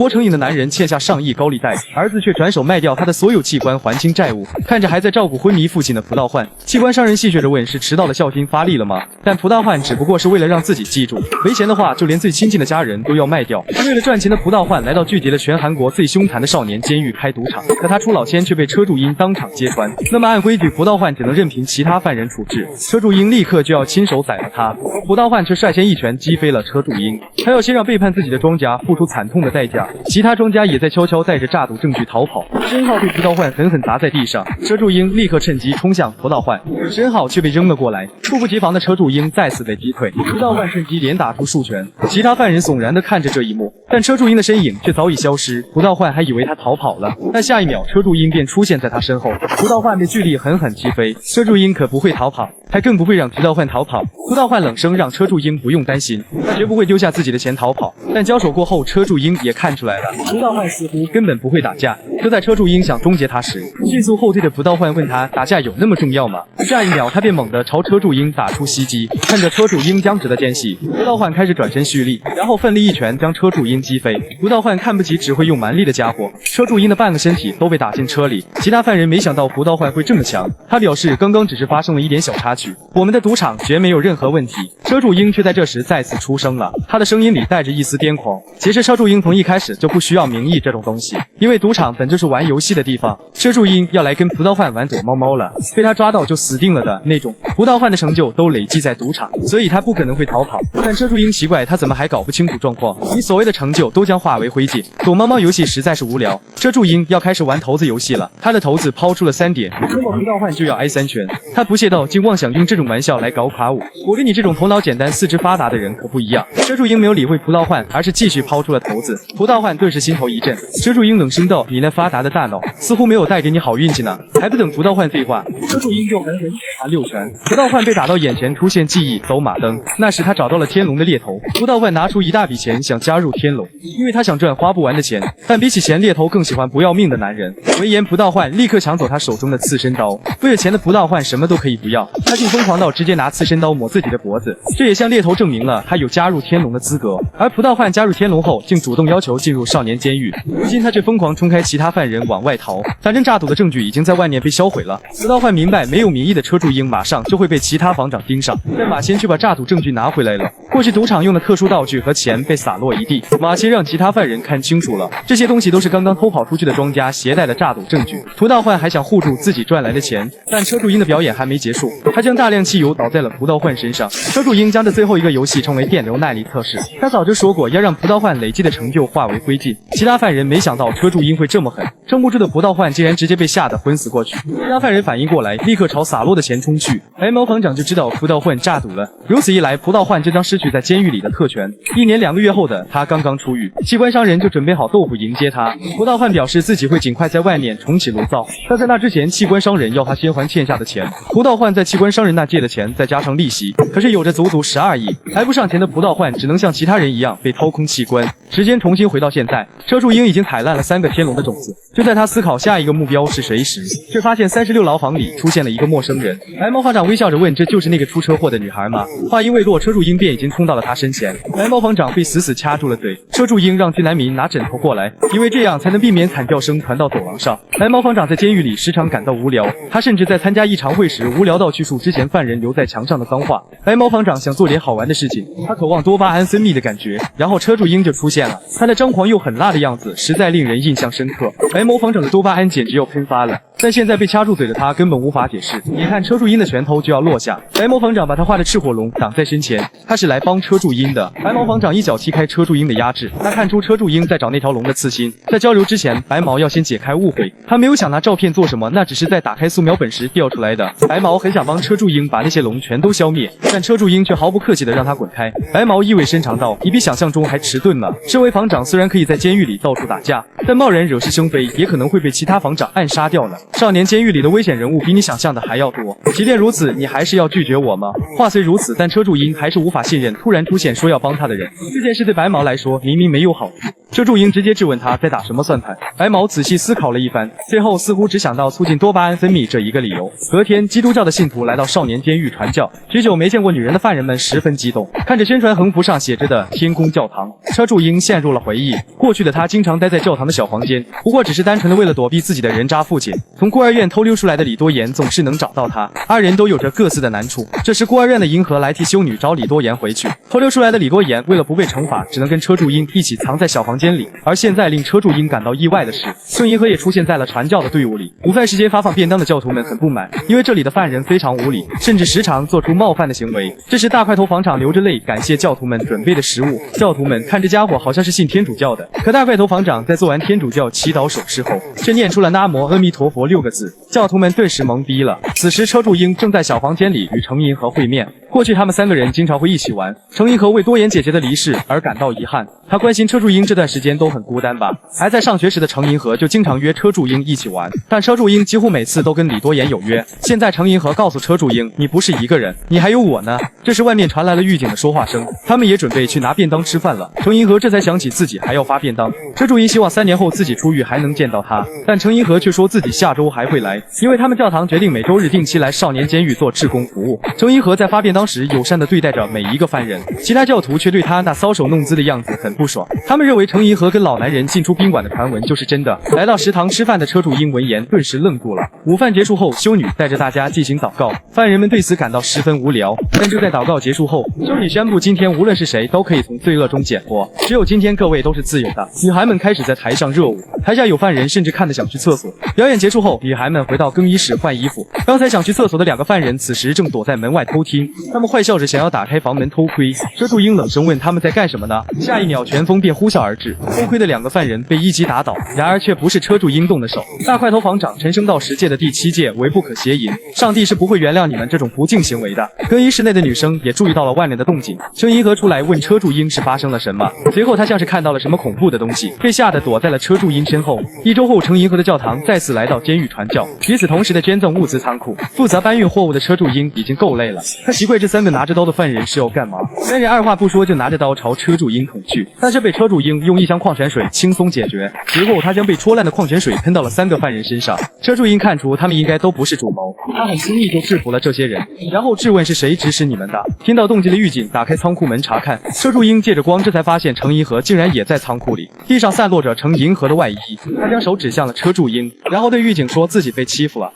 郭成瘾的男人欠下上亿高利贷，儿子却转手卖掉他的所有器官还清债务。看着还在照顾昏迷父亲的蒲道焕，器官商人戏谑着问：“是迟到的孝心发力了吗？”但蒲道焕只不过是为了让自己记住，没钱的话就连最亲近的家人都要卖掉。为了赚钱的蒲道焕来到聚集了全韩国最凶残的少年监狱开赌场，可他出老千却被车柱英当场揭穿。那么按规矩，蒲道焕只能任凭其他犯人处置，车柱英立刻就要亲手宰了他。蒲道焕却率先一拳击飞了车柱英，他要先让背叛自己的庄家付出惨痛的代价。其他庄家也在悄悄带着诈赌证据逃跑。申浩被蒲道焕狠狠砸在地上，车柱英立刻趁机冲向蒲道焕，申浩却被扔了过来。猝不及防的车柱英再次被击退，蒲道焕趁机连打出数拳。其他犯人悚然地看着这一幕，但车柱英的身影却早已消失。蒲道焕还以为他逃跑了，但下一秒车柱英便出现在他身后。蒲道焕被巨力狠狠击飞，车柱英可不会逃跑，他更不会让蒲道焕逃跑。蒲道焕冷声让车柱英不用担心，他绝不会丢下自己的钱逃跑。但交手过后，车柱英也看出来了，蒲道焕似乎根本不会打架。就在车柱英想终结他时，迅速后退的蒲道焕问他打架有那么重要吗？下一秒他便猛地朝车柱英打出袭击。看着车柱英僵直的间隙，蒲道焕开始转身蓄力，然后奋力一拳将车柱英击飞。蒲道焕看不起只会用蛮力的家伙，车柱英的半个身体都被打进车里。其他犯人没想到蒲道焕会这么强，他表示刚刚只是发生了一点小插曲，我们的赌场绝没有任何问题。车柱英却在这时再次出声了，他的声音里带着一丝癫狂。其实车柱英从一开始就不需要名义这种东西，因为赌场本就是玩游戏的地方。车柱英要来跟蒲道焕玩躲猫猫了，被他抓到就死定了的那种。蒲道焕的成就都累积在赌场，所以他不可能会逃跑。但车柱英奇怪，他怎么还搞不清楚状况？你所谓的成就都将化为灰烬，躲猫猫游戏实在是无聊。车柱英要开始玩骰子游戏了，他的骰子抛出了3点，那么蒲道焕就要挨3拳。他不屑道，竟妄想用这种玩笑来搞垮我。我跟你这种头脑简单、四肢发达的人可不一样。车柱英没有理会蒲道焕，而是继续抛出了骰子。蒲道焕顿时心头一震，车柱英冷声道：“你那发达的大脑似乎没有带给你好运气呢。”还不等蒲道焕废话，车柱英就狠狠打6拳。蒲道焕被打到眼前出现记忆走马灯，那时他找到了天龙的猎头。蒲道焕拿出一大笔钱想加入天龙，因为他想赚花不完的钱。但比起钱，猎头更喜欢不要命的男人。闻言，蒲道焕立刻抢走他手中的刺身刀。为了钱的蒲道焕什么都可以不要，他竟疯狂到直接拿刺身刀抹自己的脖子，这也向猎头证明了他有加入天龙的资格。而蒲道焕加入天龙后，竟主动要求进入少年监狱，如今他却疯狂冲开其他犯人往外逃。反正诈赌的证据已经在万年被销毁了。蒲道焕明白，没有名义的车柱英马上就会被其他房长盯上，但马先却把诈赌证据拿回来了。过去赌场用的特殊道具和钱被洒落一地，马先让其他犯人看清楚了，这些东西都是刚刚偷跑出去的庄家携带的诈赌证据。蒲道焕还想护住自己赚来的钱，但车柱英的表演还没结束，他将大量汽油倒在了蒲道焕身上。车柱英将这最后一个游戏称为电流耐力测试，他早就说过要让蒲道焕累积的成就化为灰烬。其他犯人没想到车柱英会这么狠，撑不住的蒲道焕竟然直接被吓得昏死过去。其他犯人反应过来，立刻朝洒落的钱冲去。白毛房长就知道蒲道焕诈赌了，如此一来，蒲道焕就将失去在监狱里的特权。1年2个月后的他刚刚出狱，器官商人就准备好豆腐迎接他。蒲道焕表示自己会尽快在外面重启炉灶，但在那之前，器官商人要他先还欠下的钱。蒲道焕在器官商人那借的钱再加上利息，可是有着足足12亿，还不上钱的蒲道焕只能像其他人一样被掏空器官。时间重新回到现在，车柱英已经踩烂了3个天龙的种子。就在他思考下一个目标是谁时，却发现36牢房里出现了一个陌生人。白毛房长微笑着问：“这就是那个出车祸的女孩吗？”话音未落，车柱英便已经冲到了他身前。白毛房长被死死掐住了嘴。车柱英让金南民拿枕头过来，因为这样才能避免惨叫声传到走廊上。白毛房长在监狱里时常感到无聊，他甚至在参加一场会时无聊到叙述之前犯人留在墙上的脏话。白毛房长想做点好玩的事情，他渴望多巴胺分泌的感觉，然后车柱英就出现了。他那张狂又狠辣的样子实在令人印象深刻。白毛房长的多巴胺简直要喷发了，但现在被掐住嘴的他根本无法解释。眼看车柱英的拳头就要落下，白毛房长把他画的赤火龙挡在身前，他是来帮车柱英的。白毛房长一脚踢开车柱英的压制，他看出车柱英在找那条龙的刺心。在交流之前，白毛要先解开误会，他没有想拿照片做什么，那只是在打开素描本时掉出来的。白毛很想帮车柱英把那些龙全都消灭，但车柱英却毫不客气地让他滚开。白毛意味深长道：“你比想象中还迟钝呢。身为房长，虽然可以在监狱里到处打架，但贸然惹是生非，也可能会被其他房长暗杀掉呢。”少年监狱里的危险人物比你想象的还要多。即便如此，你还是要拒绝我吗？话虽如此，但车柱英还是无法信任突然出现说要帮他的人。这件事对白毛来说明明没有好处。车柱英直接质问他在打什么算盘。白毛仔细思考了一番，最后似乎只想到促进多巴胺分泌这一个理由。隔天，基督教的信徒来到少年监狱传教，许久没见过女人的犯人们十分激动，看着宣传横幅上写着的天宫教堂，车柱英陷入了回忆。过去的他经常待在教堂的小房间，不过只是单纯的为了躲避自己的人渣父亲。从孤儿院偷溜出来的李多言总是能找到他，二人都有着各自的难处。这时孤儿院的银河来替修女找李多言回去，偷溜出来的李多言为了不被惩罚，只能跟车柱英一起藏在小房间里。而现在令车柱英感到意外的是，孙银河也出现在了传教的队伍里。午饭时间发放便当的教徒们很不满，因为这里的犯人非常无理，甚至时常做出冒犯的行为。这时大块头房长流着泪感谢教徒们准备的食物。教徒们看这家伙好像是信天主教的，可大块头房长在做完天主教祈祷手势后，却念出了南无阿弥陀佛6个字，教徒们顿时懵逼了。此时车柱英正在小房间里与程银河会面。过去他们3个人经常会一起玩，程银河为多言姐姐的离世而感到遗憾，他关心车柱英这段时间都很孤单吧。还在上学时的程银河就经常约车柱英一起玩，但车柱英几乎每次都跟李多言有约。现在程银河告诉车柱英，你不是一个人，你还有我呢。这时外面传来了狱警的说话声，他们也准备去拿便当吃饭了。程银河这才想起自己还要发便当。车柱英希望3年后自己出狱还能见到他，但程银河却说自己下周还会来，因为他们教堂决定每周日定期来少年监狱做志工服务。程银河在发便当时友善地对待着每一个犯人，其他教徒却对他那搔首弄姿的样子很不爽。他们认为程银河跟老男人进出宾馆的传闻就是真的。来到食堂吃饭的车柱英闻言顿时愣住了。午饭结束后，修女带着大家进行祷告，犯人们对此感到十分无聊。但就在祷告结束后，修女宣布今天无论是谁都可以从罪恶中解脱，只有今天各位都是自由的。女孩们开始在台上热舞，台下有犯人甚至看得想去厕所。表演结束后，女孩们回到更衣室换衣服。刚才想去厕所的2个犯人此时正躲在门外偷听，他们坏笑着想要打开房门偷窥。车柱英冷声问他们在干什么呢？下一秒拳风便呼啸而至，偷窥的2个犯人被一击打倒，然而却不是车柱英动的手。大块头房长陈升道10届的第7届为不可邪淫，上帝是不会原谅你们这种不敬行为的。更衣室内的女生也注意到了外面的动静，程银河出来问车柱英是发生了什么，随后他像是看到了什么恐怖的东西，被吓得躲在了车柱英身后。1周后，程银河的教堂再次来到监狱传教，与此同时的捐赠物资仓库，负责搬运货物的车柱英已经够累了，他奇怪这3个拿着刀的犯人是要干嘛。3人二话不说就拿着刀朝车柱英捅去，但是被车柱英用1箱矿泉水轻松解决。随后他将被戳烂的矿泉水喷到了3个犯人身上。车柱英看出他们应该都不是主谋，他很轻易就制服了这些人，然后质问是谁指使你们的。听到动静的狱警打开仓库门查看，车柱英借着光这才发现程银河竟然也在仓库里，地上散落着程银河的外衣。他将手指向了车柱英，然后对狱警说自己被欺负了。